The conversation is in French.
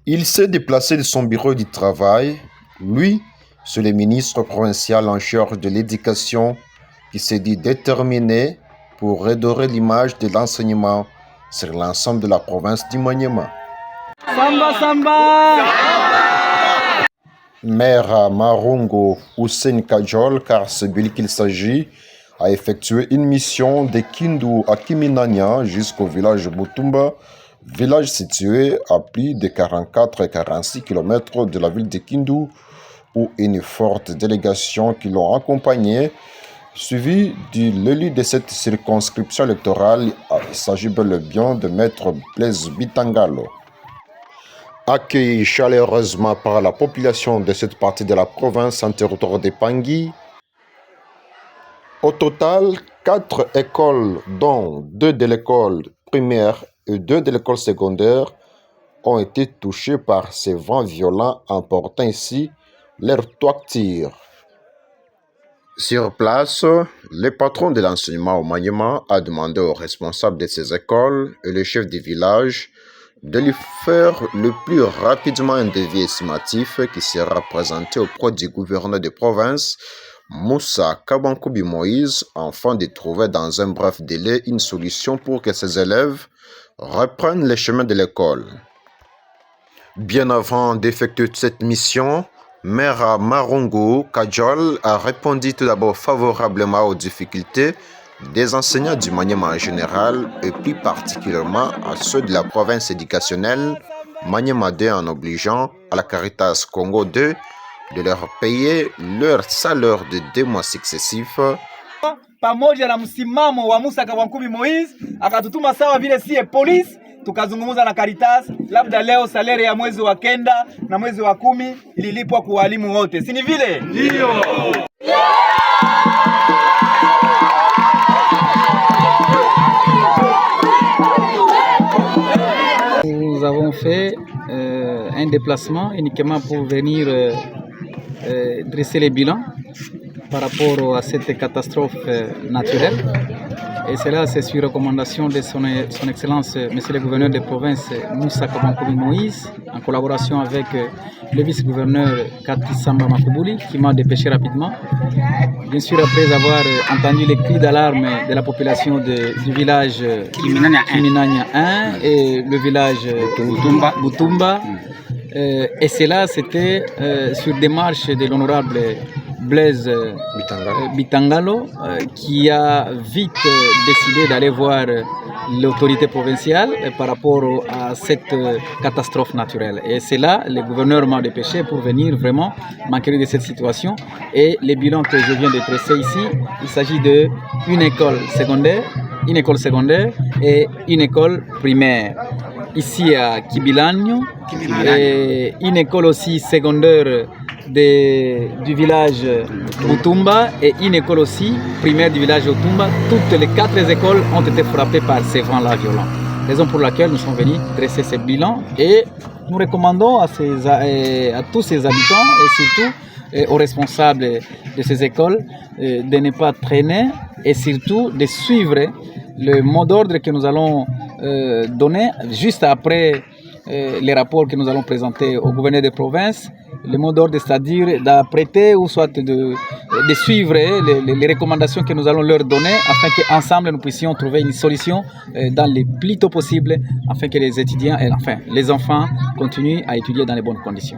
Il s'est déplacé de son bureau du travail, lui, c'est le ministre provincial en charge de l'éducation qui s'est dit déterminé pour redorer l'image de l'enseignement sur l'ensemble de la province du Maniema. Samba Samba! Maire Marungo Hussein Kajol, car c'est lui qu'il s'agit, a effectué une mission de Kindu à Kiminanya jusqu'au village Butumba, village situé à plus de 44 et 46 km de la ville de Kindu, où une forte délégation qui l'ont accompagné, suivi de l'élu de cette circonscription électorale. Il s'agit bel et bien de Maître Blaise Bitangalo. Accueilli chaleureusement par la population de cette partie de la province en territoire de Pangui. Au total, 4 écoles, dont 2 de l'école primaire et 2 de l'école secondaire, ont été touchées par ces vents violents emportant ici leur toiture. Sur place, le patron de l'enseignement au Maniema a demandé aux responsables de ces écoles et le chef du village de lui faire le plus rapidement un devis estimatif qui sera présenté auprès du gouverneur de province, Moussa Kabankoubi Moïse, afin de trouver dans un bref délai une solution pour que ses élèves reprennent le chemin de l'école. Bien avant d'effectuer cette mission, Maire Marungo Kajol a répondu tout d'abord favorablement aux difficultés des enseignants du Maniema en général et plus particulièrement à ceux de la province éducationnelle Maniema 2 en obligeant à la Caritas Congo 2 de leur payer leur salaire de 2 mois successifs. Pamoja na msimamo wa Moussa Kabankoubi Moïse akatutuma sawa vile sie polisi tukazungumza na Caritas, labda leo salary ya mwezi wa 9 na mwezi wa 10 ililipwa kwa walimu wote, si ni vile? Ndio. Nous avons fait un déplacement uniquement pour venir dresser les bilans par rapport à cette catastrophe naturelle. Et cela, c'est sur recommandation de son Excellence, Monsieur le Gouverneur de province, Moussa Kabankoubi Moïse, en collaboration avec le vice-gouverneur Kati Samba Makoubouli, qui m'a dépêché rapidement. Bien sûr, après avoir entendu les cris d'alarme de la population du village Kiminanya 1 et le village Butumba. Et cela, c'était sur démarche de l'honorable Blaise Bitangalo qui a vite décidé d'aller voir l'autorité provinciale par rapport à cette catastrophe naturelle. Et c'est là, le gouverneur m'a dépêché pour venir vraiment m'enquérir de cette situation. Et les bilans que je viens de dresser ici, il s'agit d'une école secondaire et une école primaire. Ici à Kibilanyo, et une école aussi secondaire du village Butumba et une école aussi primaire du village Butumba. Toutes les 4 écoles ont été frappées par ces vents-là violents. Raison pour laquelle nous sommes venus dresser ces bilans et nous recommandons à tous ces habitants et surtout aux responsables de ces écoles de ne pas traîner et surtout de suivre le mot d'ordre que nous allons donner juste après les rapports que nous allons présenter au gouverneur de province. Le mot d'ordre, c'est-à-dire d'apprêter ou soit de suivre les recommandations que nous allons leur donner afin qu'ensemble nous puissions trouver une solution dans le plus tôt possible afin que les étudiants et enfin les enfants continuent à étudier dans les bonnes conditions.